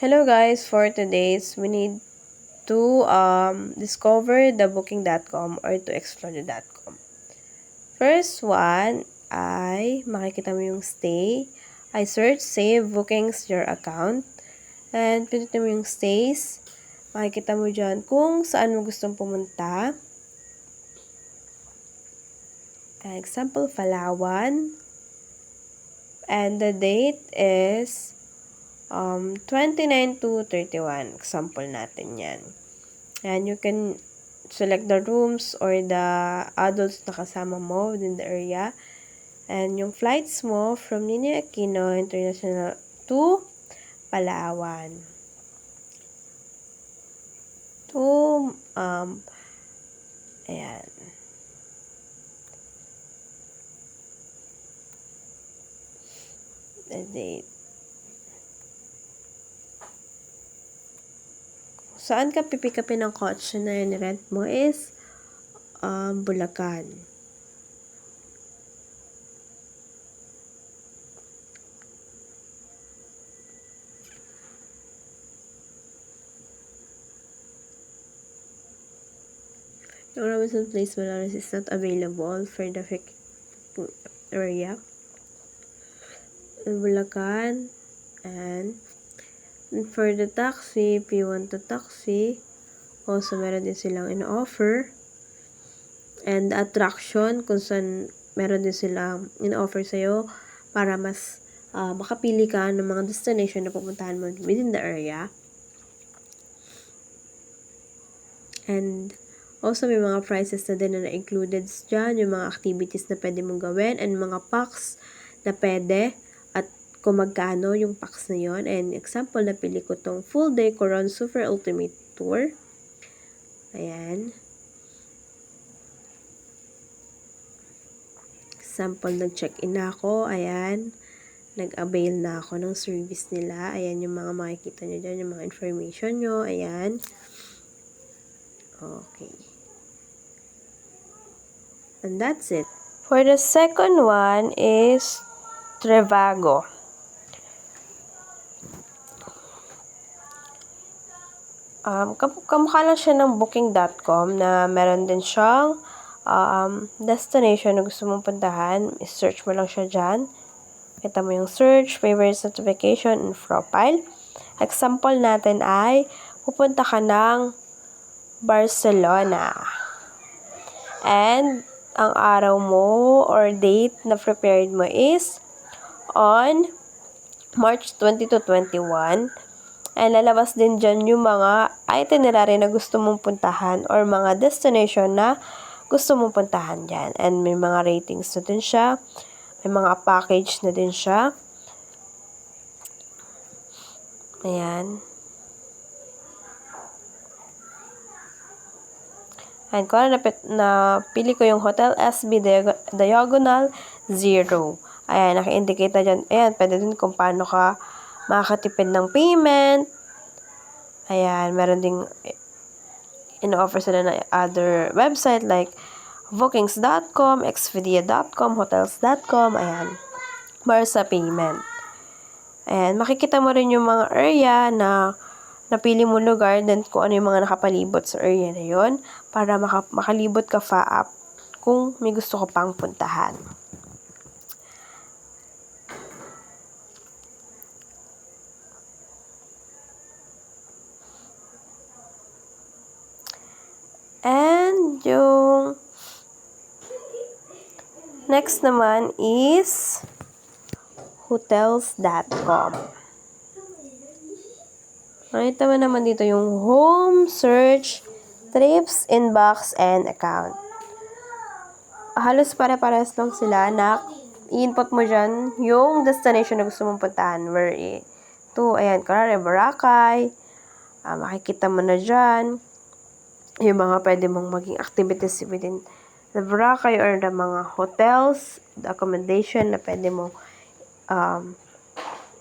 Hello guys, for today's we need to discover the booking.com or to explore the.com. First one ay makikita mo yung stay. I search save bookings your account and pindutin mo yung stays. Makikita mo dyan kung saan mo gustong pumunta. Example, Palawan. And the date is 29 to 31. Example natin yan. And you can select the rooms or the adults na kasama mo within the area. And yung flights mo from Ninoy Aquino International to Palawan. To, ayan. The date. Saan ka pipikapin ng kotse na rent mo is Bulacan. Yung Robinson Place Malares is not available for the area. Bulacan. And for the taxi, if you want to taxi, also meron din silang in-offer. And the attraction, kung saan meron din silang in-offer sa'yo para mas makapili ka ng mga destination na pupuntahan mo within the area. And also may mga prices na din na included dyan, yung mga activities na pwede mong gawin and mga packs na pwede at kung magkano yung packs na yon. And example, napili ko tong full day Coron Super Ultimate Tour. Ayan. Example, nag-check-in na ako. Ayan. Nag-avail na ako ng service nila. Ayan yung mga makikita nyo dyan, yung mga information nyo. Ayan. Okay. And that's it. For the second one is Trivago. Kamukha lang siya ng booking.com na meron din siyang destination na gusto mong puntahan. I-search mo lang siya dyan. Kita mo yung search, favorites, notification, and profile. Example natin ay pupunta ka ng Barcelona. And ang araw mo or date na prepared mo is on March 20 to 21. And lalabas din dyan yung mga itinerary na gusto mong puntahan or mga destination na gusto mong puntahan dyan. And may mga ratings na din siya. May mga package na din siya. Ayan. And kung napili ko yung Hotel SB Diagonal 0. Ayan, naka-indicate na dyan. Ayan, pwede din kung paano ka makakatipid ng payment. Ayan, meron ding in-offer sila na other website like bookings.com, expedia.com, hotels.com, ayan, para sa payment. Ayan, makikita mo rin yung mga area na napili mo lugar then kung ano yung mga nakapalibot sa area na yon para makalibot ka fa-up kung may gusto ko pang puntahan. And yung next naman is hotels.com. Nakita mo naman dito yung home, search, trips, inbox, and account. Halos pare-pares lang sila na i-input mo dyan yung destination na gusto mong puntahan. Where to, ayan, kunwari, Boracay. Makikita mo na dyan yung mga pwede mong maging activities within the Boracay or the mga hotels, the accommodation na pwede mong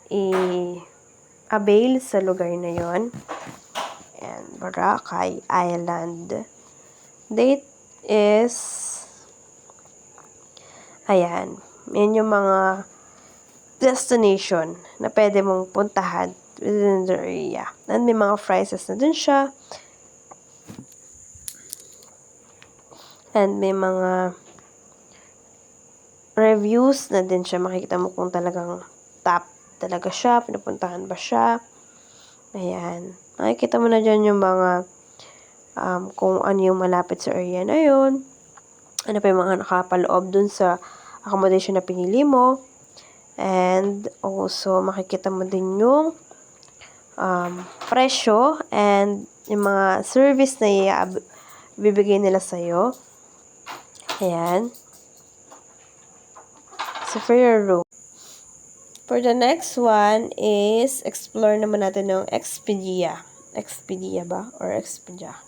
i-avail sa lugar na yon. And Boracay Island. Date is ayan. Yan yung mga destination na pwede mong puntahan within the area. And may mga prices na din siya. And may mga reviews na din siya. Makikita mo kung talagang top talaga siya. Pinupuntahan ba siya. Ayan. Makikita mo na dyan yung mga kung ano yung malapit sa area na yun. Ano pa yung mga nakapaloob dun sa accommodation na pinili mo. And also, makikita mo din yung presyo and yung mga service na bibigay nila sa'yo. Ayan. So, for your room. For the next one is, explore naman natin yung Expedia. Expedia ba? Or Expedia.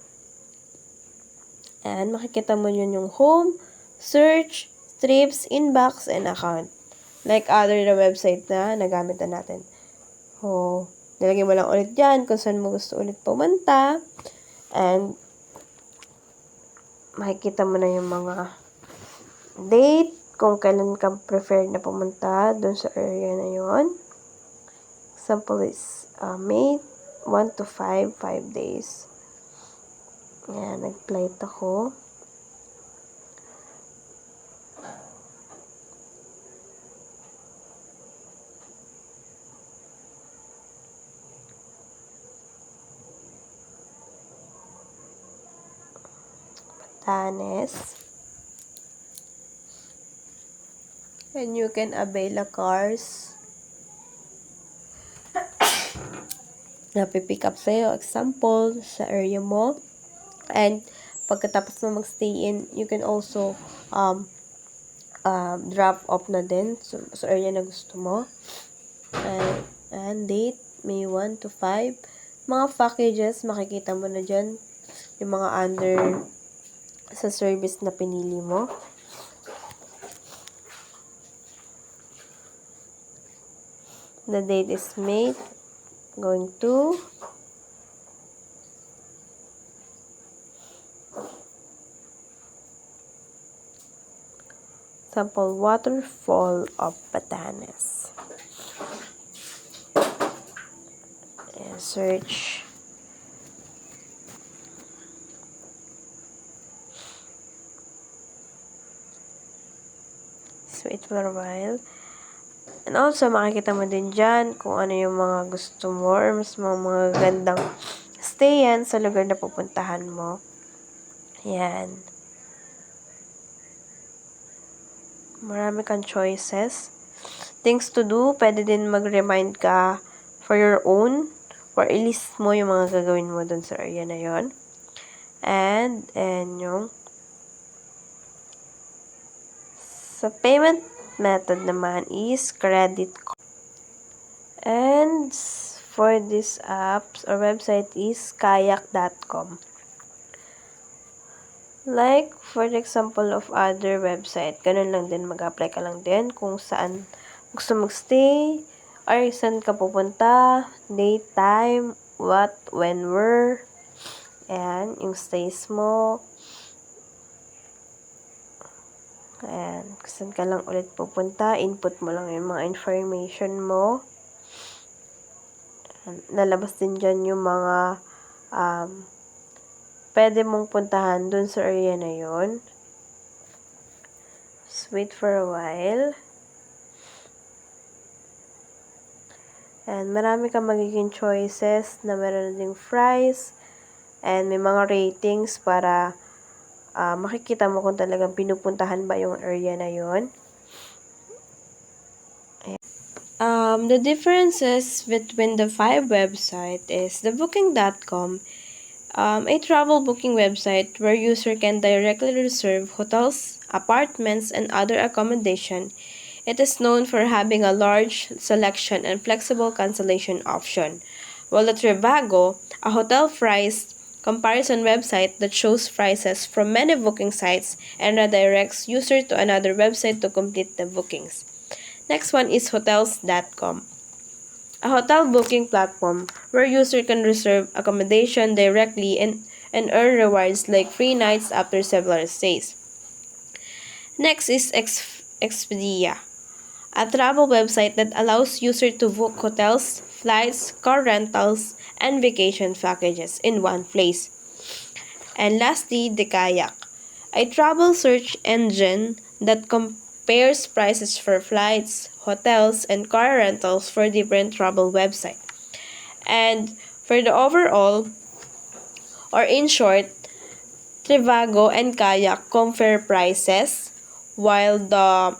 And makikita mo yun yung home, search, trips, inbox, and account. Like other na website na nagamit na natin. So, nilagay mo lang ulit dyan kung saan mo gusto ulit pumunta. And, makikita mo na yung mga date, kung kailan ka prefer na pumunta doon sa area na yun. Example is May 1 to 5 days. Ayan, nag-flight ako. Batanes. And you can avail a cars na pipick up sa'yo. Example, sa area mo. And pagkatapos mo magstay in, you can also drop off na din sa area na gusto mo. And date, May 1 to 5. Mga packages, makikita mo na dyan yung mga under sa service na pinili mo. The date is May, going to Sample Waterfall of Batanes. And search. So, wait for a while. And also, makikita mo din dyan kung ano yung mga gusto mo or mas mga gandang stayan sa lugar na pupuntahan mo. Ayan. Marami kang choices. Things to do, pwede din mag-remind ka for your own or i-list mo yung mga gagawin mo dun sa area na yon. And yung sa payment method naman is credit card. And for this apps or website is kayak.com. Like, for the example of other website, ganun lang din, mag-apply ka lang din kung saan gusto mag-stay, or saan ka pupunta, date, time, what, when, where, ayan, yung stays mo, ayan, kung saan ka lang ulit pupunta, input mo lang yung mga information mo, lalabas din dyan yung mga, pwede mong puntahan dun sa area na yun. Just wait for a while. And marami kang magiging choices na meron ding price. And may mga ratings para makikita mo kung talagang pinupuntahan ba yung area na yun. The differences between the 5 websites is the booking.com, a travel booking website where user can directly reserve hotels, apartments, and other accommodation. It is known for having a large selection and flexible cancellation option, while the Trivago, a hotel price comparison website that shows prices from many booking sites and redirects user to another website to complete the bookings. Next one is hotels.com, a hotel booking platform where user can reserve accommodation directly and earn rewards like free nights after several stays. Next is Expedia, a travel website that allows users to book hotels, flights, car rentals, and vacation packages in one place. And lastly, the Kayak, a travel search engine that compares prices for flights, hotels, and car rentals for different travel websites. And for the overall, or in short, Trivago and Kayak compare prices, while the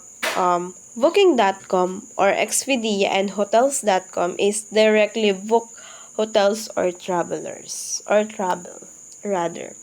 Booking.com or Expedia and Hotels.com is directly book hotels or travelers or travel rather.